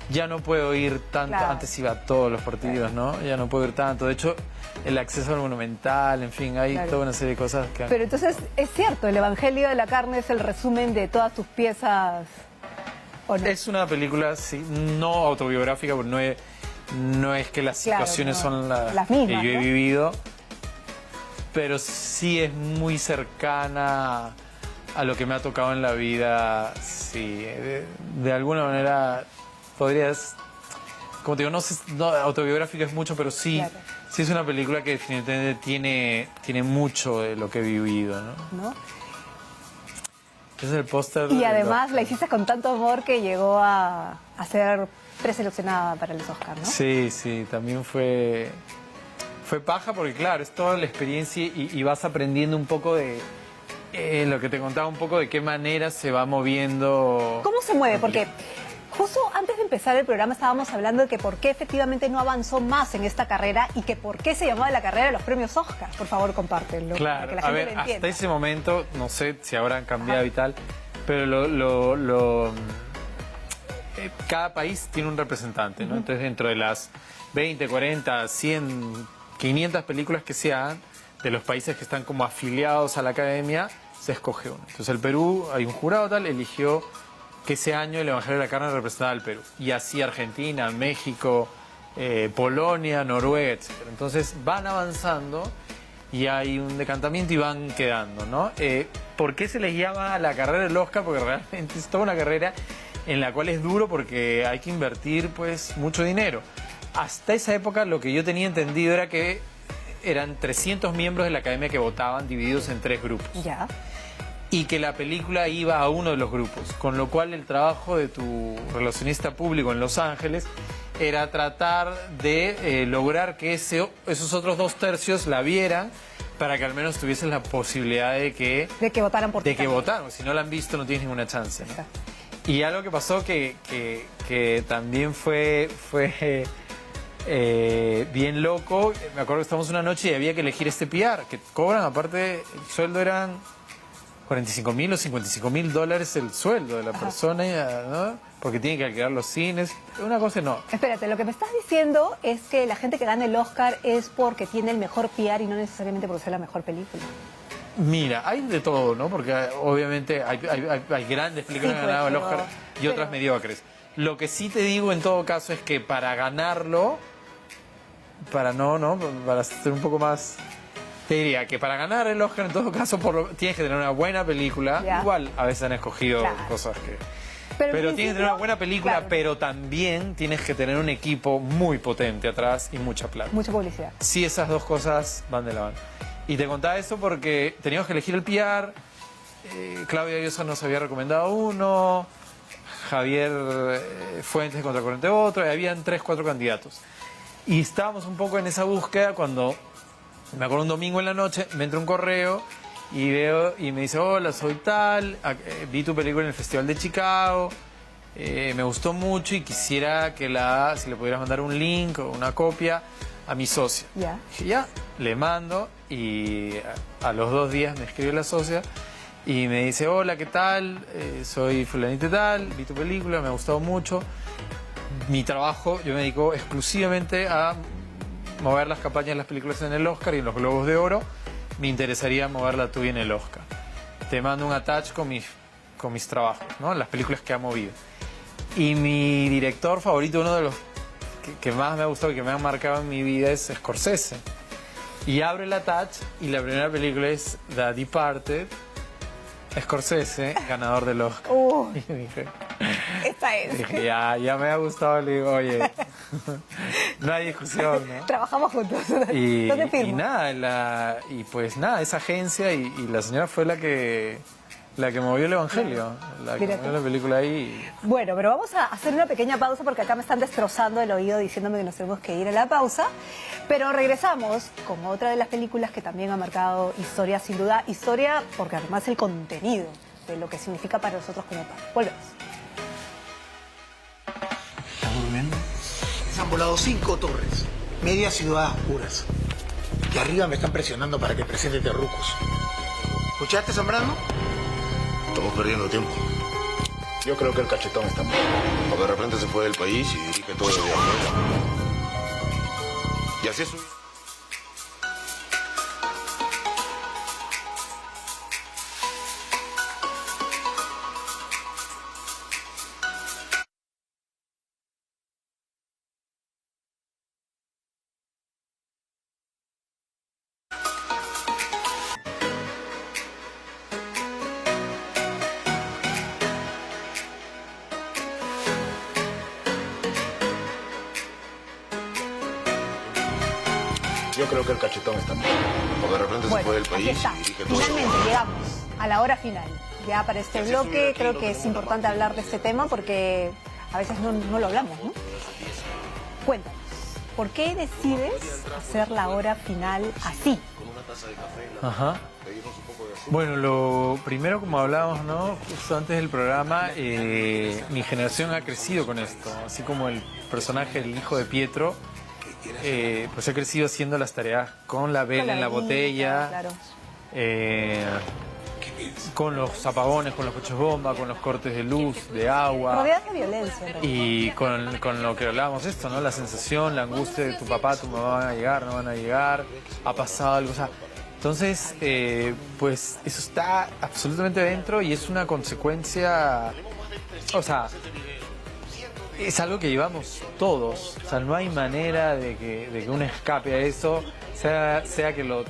ya no puedo ir tanto. Claro. Antes iba a todos los partidos, ¿no? Ya no puedo ir tanto. De hecho, el acceso al Monumental, en fin, hay Claro. toda una serie de cosas que... Pero entonces, es cierto, el evangelio de la carne es el resumen de todas tus piezas, ¿o no? Es una película, sí, no autobiográfica, porque no es que las Claro, situaciones no. son Las mismas, que yo he ¿no? vivido, pero sí es muy cercana a lo que me ha tocado en la vida. Sí, de alguna manera podrías, como te digo, no, autobiográfica es mucho, pero sí, Claro. sí es una película que definitivamente tiene mucho de lo que he vivido, ¿no? ¿no? Es el póster. Y del además Oscar. la hiciste con tanto amor que llegó a ser preseleccionada para los Oscars, ¿no? Sí, sí, también fue paja porque claro, es toda la experiencia y vas aprendiendo un poco de lo que te contaba, un poco de qué manera se va moviendo. ¿Cómo se mueve? Porque justo antes de empezar el programa estábamos hablando de que por qué efectivamente no avanzó más en esta carrera y que por qué se llamaba la carrera de los premios Oscar. Por favor, compártelo. Para Claro, que la a gente ver, lo entienda. hasta ese momento, no sé si habrán cambiado y tal, pero cada país tiene un representante, ¿no? Entonces, dentro de las 20, 40, 100, 500 películas que se hagan, de los países que están como afiliados a la academia, se escoge uno. Entonces, el Perú, hay un jurado tal, eligió que ese año el Evangelio de la Carne representaba al Perú. Y así Argentina, México, Polonia, Noruega, etc. Entonces, van avanzando y hay un decantamiento y van quedando, ¿no? ¿Por qué se les llama la carrera del Oscar? Porque realmente es toda una carrera en la cual es duro porque hay que invertir pues mucho dinero. Hasta esa época lo que yo tenía entendido era que eran 300 miembros de la academia que votaban divididos en 3 grupos. Ya. Y que la película iba a uno de los grupos, con lo cual el trabajo de tu relacionista público en Los Ángeles era tratar de lograr que esos otros 2/3 la vieran para que al menos tuviesen la posibilidad de que votaran por ti. De que votaran, si no la han visto no tienes ninguna chance, ¿no? Exacto. Y algo que pasó que también fue bien loco, me acuerdo que estábamos una noche y había que elegir este PR, que cobran, aparte el sueldo eran 45.000 o 55.000 dólares el sueldo de la persona, ¿no? Porque tiene que alquilar los cines, una cosa no. Espérate, lo que me estás diciendo es que la gente que gana el Oscar es porque tiene el mejor PR y no necesariamente por ser la mejor película. Mira, hay de todo, ¿no? Porque obviamente hay grandes películas que han ganado el Oscar y otras mediocres. Lo que sí te digo en todo caso es que para ganarlo, para ser un poco más... Te diría que para ganar el Oscar en todo caso tienes que tener una buena película. Ya. Igual a veces han escogido Claro. cosas que... Pero Pero tienes que tener una buena película, claro, pero también tienes que tener un equipo muy potente atrás y mucha plata. mucha publicidad. Sí, esas dos cosas van de la mano. Y te contaba eso porque teníamos que elegir el PR. Claudia Llosa nos había recomendado uno. Javier Fuentes de Contracorriente otro. Y habían 3, 4 candidatos. Y estábamos un poco en esa búsqueda cuando, me acuerdo un domingo en la noche, me entra un correo y veo y me dice, hola, soy tal, vi tu película en el Festival de Chicago, me gustó mucho y quisiera que si le pudieras mandar un link o una copia a mi socia. Ya. Dije, ya, le mando y a los 2 días me escribe la socia y me dice, hola, ¿qué tal? Soy fulanito y tal, vi tu película, me ha gustado mucho. Mi trabajo, yo me dedico exclusivamente a mover las campañas de las películas en el Oscar y en los Globos de Oro. Me interesaría moverla tuya en el Oscar. Te mando un attach con mis trabajos, ¿no? Las películas que ha movido. Y mi director favorito, uno de los que más me ha gustado y que me han marcado en mi vida es Scorsese. Y abre el attach y la primera película es The Departed, Scorsese, ganador del Oscar. Y dije, Esta es. dije, ya me ha gustado, le digo, oye, no hay discusión, ¿no? Trabajamos juntos. Y, ¿Dónde firmo? y nada, pues nada, esa agencia y la señora fue la que movió el evangelio, la que movió la película ahí. Bueno, pero vamos a hacer una pequeña pausa porque acá me están destrozando el oído diciéndome que nos tenemos que ir a la pausa. Pero regresamos con otra de las películas que también ha marcado historia, sin duda. Historia porque además el contenido de lo que significa para nosotros como padres. Volvemos. ¿Estás durmiendo? Se han volado 5 torres, media ciudad a oscuras. Y arriba me están presionando para que presente terrucos. ¿Escuchaste, Zambrano? Estamos perdiendo tiempo. Yo creo que el cachetón está mal. O de repente se fue del país y dirige todo desde afuera. Y así es. Yo creo que el cachetón está mal. O de repente se fue del país aquí está. y dirige todo desde Finalmente afuera. llegamos a la hora final. Ya para este bloque creo que es importante hablar de este tema porque a veces no lo hablamos, ¿no? Cuéntanos, ¿por qué decides hacer la hora final así? Ajá. Bueno, lo primero, como hablábamos, ¿no? Justo antes del programa, mi generación ha crecido con esto. Así como el personaje, el hijo de Pietro, pues he crecido haciendo las tareas con la vela en la botella, claro. con los apagones, con los coches bomba, con los cortes de luz, de agua. Rodeadas de violencia. ¿No? Y con lo que hablábamos esto, ¿no? La sensación, la angustia de tu papá, tu mamá van a llegar, no van a llegar, ha pasado algo, o sea, entonces, pues eso está absolutamente dentro y es una consecuencia, o sea, es algo que llevamos todos, o sea, no hay manera de que uno escape a eso, sea que lo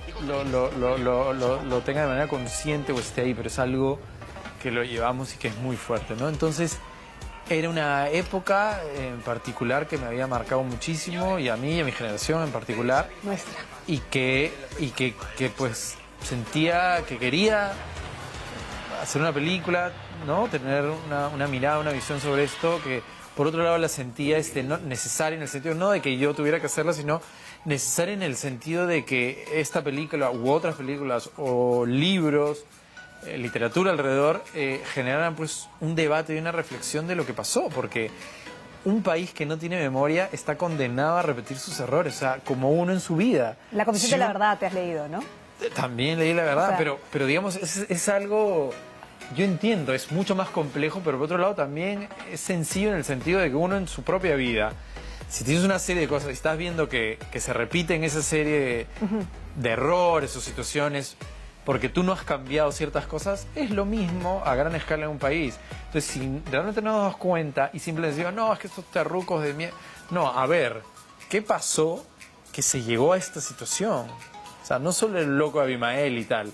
tenga de manera consciente o esté ahí, pero es algo que lo llevamos y que es muy fuerte, ¿no? Entonces, era una época en particular que me había marcado muchísimo y a mí y a mi generación en particular. Nuestra. Y que pues sentía que quería hacer una película, ¿no? Tener una mirada, una visión sobre esto que por otro lado la sentía no, necesaria en el sentido no de que yo tuviera que hacerla, sino necesaria en el sentido de que esta película u otras películas o libros, literatura alrededor, generaran pues un debate y una reflexión de lo que pasó, porque un país que no tiene memoria está condenado a repetir sus errores, o sea, como uno en su vida. La Comisión de la Verdad te has leído, ¿no? También leí la verdad, O sea, pero digamos, es algo, yo entiendo, es mucho más complejo, pero por otro lado también es sencillo en el sentido de que uno en su propia vida, si tienes una serie de cosas y estás viendo que se repiten esa serie de errores o situaciones, porque tú no has cambiado ciertas cosas, es lo mismo a gran escala en un país. Entonces, si realmente no nos damos cuenta y simplemente decimos, no, es que estos terrucos de mierda... No, a ver, ¿qué pasó que se llegó a esta situación? O sea, no solo el loco de Abimael y tal.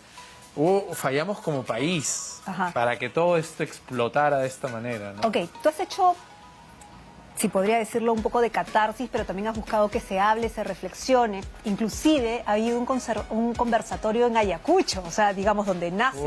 Fallamos como país para que todo esto explotara de esta manera, ¿no? Ok, tú has hecho, si podría decirlo, un poco de catarsis, pero también has buscado que se hable, se reflexione. Inclusive ha habido un conversatorio en Ayacucho, o sea, digamos, donde nace.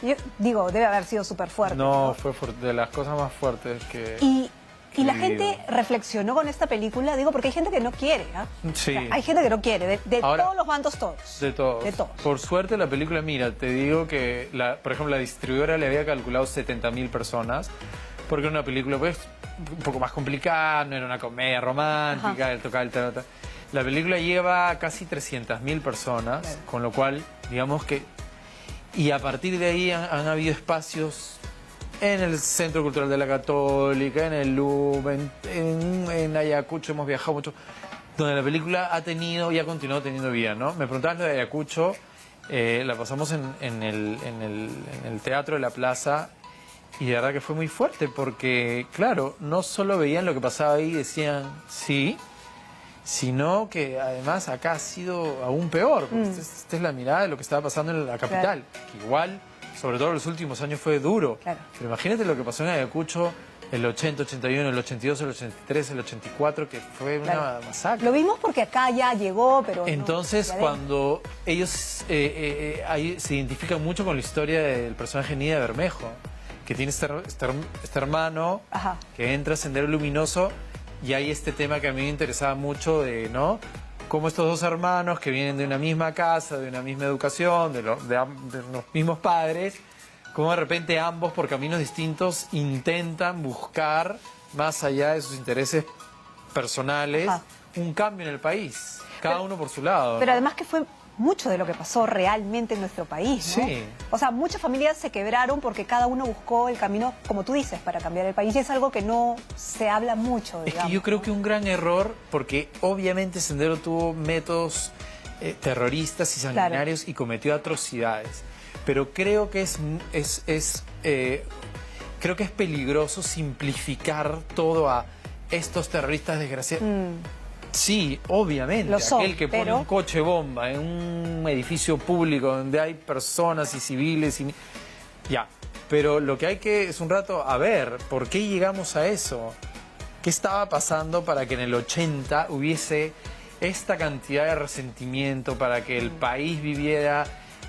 Yo digo, debe haber sido súper fuerte. No, fue de las cosas más fuertes que... Y Y la gente reflexionó con esta película, digo, porque hay gente que no quiere, ¿ah? Sí. O sea, hay gente que no quiere, de Ahora, todos los bandos, todos. De todos. De todos. Por suerte la película, mira, te digo que, por ejemplo, la distribuidora le había calculado 70.000 personas, porque era una película pues un poco más complicada, no era una comedia romántica, el tocar el tema. La película lleva casi 300.000 personas, claro. Con lo cual, digamos que... Y a partir de ahí han habido espacios en el Centro Cultural de la Católica, en el LUB, en Ayacucho, hemos viajado mucho, donde la película ha tenido y ha continuado teniendo vida, ¿no? Me preguntabas lo de Ayacucho, la pasamos en el Teatro de la Plaza, y de verdad que fue muy fuerte, porque, claro, no solo veían lo que pasaba ahí y decían sí, sino que además acá ha sido aún peor, porque esta es la mirada de lo que estaba pasando en la capital, claro. Que igual, sobre todo en los últimos años, fue duro. Claro. Pero imagínate lo que pasó en Ayacucho el 80, 81, el 82, el 83, el 84, que fue una masacre. Lo vimos porque acá ya llegó, pero entonces, no, cuando ellos se identifican mucho con la historia del personaje Nidia Bermejo, que tiene este hermano, ajá, que entra a Sendero Luminoso, y hay este tema que a mí me interesaba mucho de, ¿no? Cómo estos dos hermanos que vienen de una misma casa, de una misma educación, de los mismos padres, cómo de repente ambos, por caminos distintos, intentan buscar, más allá de sus intereses personales, ajá, un cambio en el país, cada uno por su lado. Pero además que fue mucho de lo que pasó realmente en nuestro país, ¿no? Sí. O sea, muchas familias se quebraron porque cada uno buscó el camino, como tú dices, para cambiar el país. Y es algo que no se habla mucho, digamos. Es que yo creo que un gran error, porque obviamente Sendero tuvo métodos terroristas y sanguinarios, claro, y cometió atrocidades. Pero creo que creo que es peligroso simplificar todo a estos terroristas desgraciados. Sí, obviamente, aquel que pone un coche bomba en un edificio público donde hay personas y civiles y... Ya, pero lo que hay que es un rato a ver, ¿por qué llegamos a eso? ¿Qué estaba pasando para que en el 80 hubiese esta cantidad de resentimiento, para que el país viviera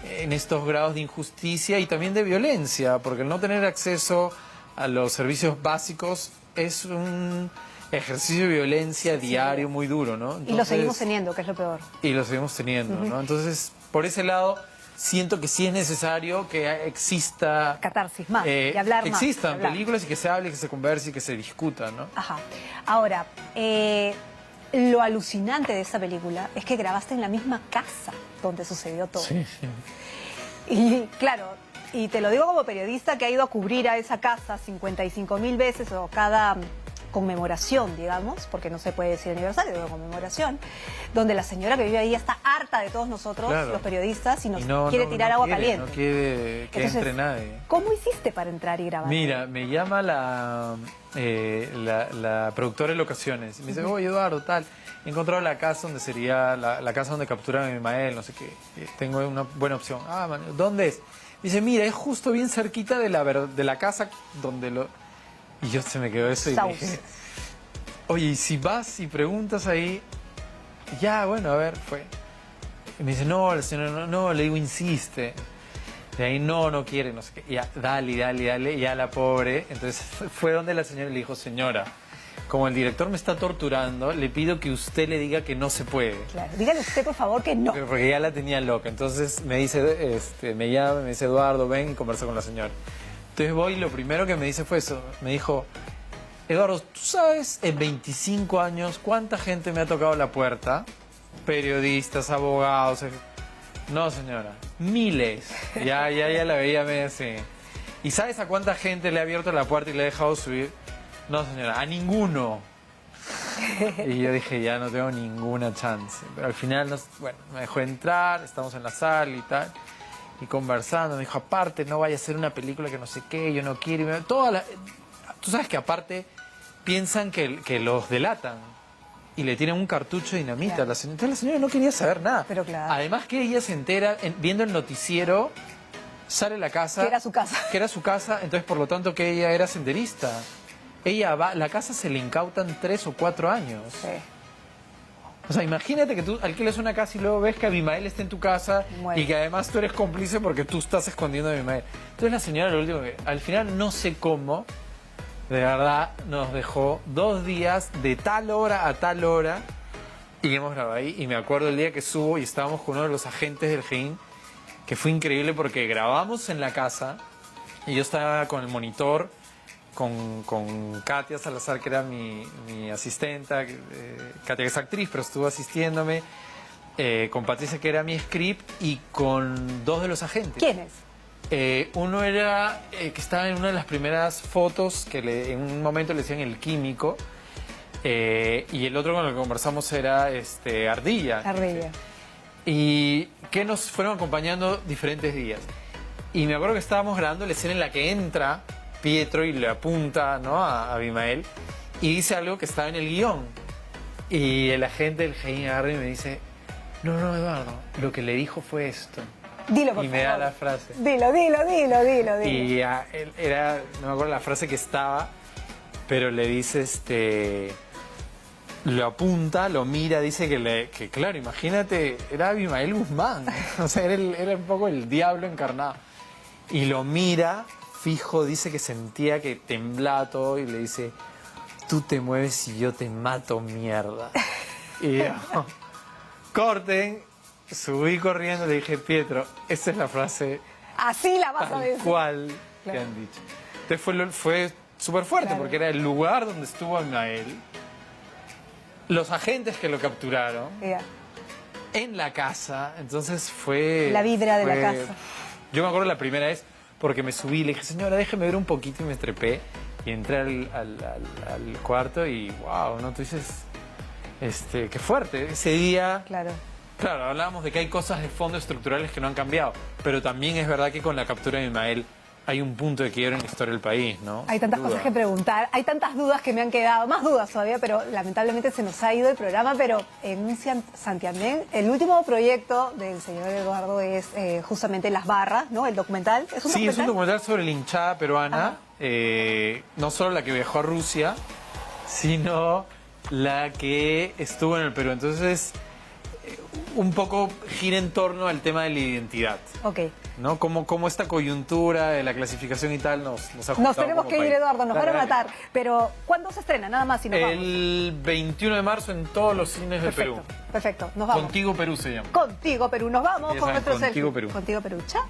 en estos grados de injusticia y también de violencia? Porque el no tener acceso a los servicios básicos es un ejercicio de violencia diario muy duro, ¿no? Entonces, y lo seguimos teniendo, que es lo peor. Y lo seguimos teniendo, ¿no? Entonces, por ese lado, siento que sí es necesario que exista... catarsis más, y hablar que más. Existan películas y que se hable, que se converse y que se discuta, ¿no? Ajá. Ahora, lo alucinante de esta película es que grabaste en la misma casa donde sucedió todo. Sí, sí. Y claro, y te lo digo como periodista que ha ido a cubrir a esa casa 55.000 veces o cada conmemoración, digamos, porque no se puede decir aniversario, pero conmemoración, donde la señora que vive ahí está harta de todos nosotros, claro, los periodistas, y nos quiere tirar agua caliente. No quiere que entre nadie. ¿Cómo hiciste para entrar y grabar? Mira, me llama la productora de locaciones y me dice, oye, Eduardo, tal, he encontrado la casa donde sería la casa donde capturaron a Ismael, no sé qué, tengo una buena opción. Ah, man, ¿dónde es? Me dice, mira, es justo bien cerquita de la casa donde lo... Y yo se me quedó eso y dije, oye, y si vas y preguntas ahí, ya, bueno, a ver, fue. Y me dice, no, la señora no, le digo, insiste. De ahí, no quiere, no sé qué. Ya, dale, ya la pobre. Entonces fue donde la señora le dijo, señora, como el director me está torturando, le pido que usted le diga que no se puede. Claro, dígale usted, por favor, que no. Porque ya la tenía loca. Entonces me dice, me llama, me dice, Eduardo, ven y conversa con la señora. Entonces voy y lo primero que me dice fue eso. Me dijo, Eduardo, ¿tú sabes en 25 años cuánta gente me ha tocado la puerta? Periodistas, abogados. No, señora, miles. Ya la veía medio así. ¿Y sabes a cuánta gente le ha abierto la puerta y le ha dejado subir? No, señora, a ninguno. Y yo dije, ya no tengo ninguna chance. Pero al final, me dejó entrar, estamos en la sala y tal. Y conversando, me dijo, aparte, no vaya a ser una película que no sé qué, yo no quiero. Tú sabes que aparte piensan que los delatan y le tienen un cartucho de dinamita, claro, a la señora. Entonces la señora no quería saber nada. Pero claro. Además que ella se entera, viendo el noticiero, sale a la casa. Que era su casa. Que era su casa, entonces por lo tanto que ella era senderista. Ella va, la casa se le incautan 3 o 4 años. Sí. O sea, imagínate que tú alquiles una casa y luego ves que Abimael está en tu casa y que además tú eres cómplice porque tú estás escondiendo a Abimael. Entonces la señora, lo último que... Al final no sé cómo, De verdad, nos dejó 2 días de tal hora a tal hora y hemos grabado ahí. Y me acuerdo el día que subo y estábamos con uno de los agentes del GEIN, que fue increíble porque grabamos en la casa y yo estaba con el monitor, con Katia Salazar, que era mi asistenta, Katia que es actriz, pero estuvo asistiéndome, con Patricia, que era mi script, y con 2 de los agentes. ¿Quiénes? Uno era que estaba en una de las primeras fotos que en un momento le decían el químico, y el otro con el que conversamos era Ardilla. Ardilla. Y que nos fueron acompañando diferentes días. Y me acuerdo que estábamos grabando la escena en la que entra Pietro y le apunta, ¿no?, a Abimael y dice algo que estaba en el guión. Y el agente del GEIN agarra y me dice: no, Eduardo, lo que le dijo fue esto. Dilo, por y me favor. da la frase. Dilo. Y él era, no me acuerdo la frase que estaba, pero le dice, lo apunta, lo mira, dice que claro, imagínate, era Abimael Guzmán, o sea, era un poco el diablo encarnado. Y lo mira fijo, dice que sentía que temblaba todo y le dice: tú te mueves y yo te mato, mierda. Y yo, corten, subí corriendo, le dije: Pietro, esa es la frase Así la vas a tal decir. cual Claro. que han dicho. Entonces fue súper fuerte, Claro. porque era el lugar donde estuvo Abimael, los agentes que lo capturaron, Ya. en la casa. Entonces fue... La vibra de la casa. Yo me acuerdo la primera vez porque me subí y le dije: señora, déjeme ver un poquito, y me trepé y entré al cuarto y wow, ¿no? Tú dices, qué fuerte. Ese día, Claro. claro, hablábamos de que hay cosas de fondo estructurales que no han cambiado, pero también es verdad que con la captura de Abimael hay un punto de quiebre en la historia del país, ¿no? Hay tantas Sin duda. cosas que preguntar, hay tantas dudas que me han quedado, más dudas todavía, pero lamentablemente se nos ha ido el programa. Pero en un santiamén, el último proyecto del señor Eduardo es justamente Las Barras, ¿no? El documental. ¿Es un Sí, documental? es un documental sobre la hinchada peruana, Ajá. no solo la que viajó a Rusia, sino la que estuvo en el Perú. Entonces, un poco gira en torno al tema de la identidad, Ok. ¿no? Como esta coyuntura de la clasificación y tal nos ha juntado Nos tenemos como que ir, país. Eduardo, nos Dale, van a dale. matar. Pero, ¿cuándo se estrena? Nada más, si nos vamos. El 21 de marzo en todos los cines del Perú. Perfecto, nos vamos. Contigo Perú se llama. Contigo, Perú. Nos vamos Ya con saben, nuestro Contigo selfie. Perú. Contigo, Perú. Chao.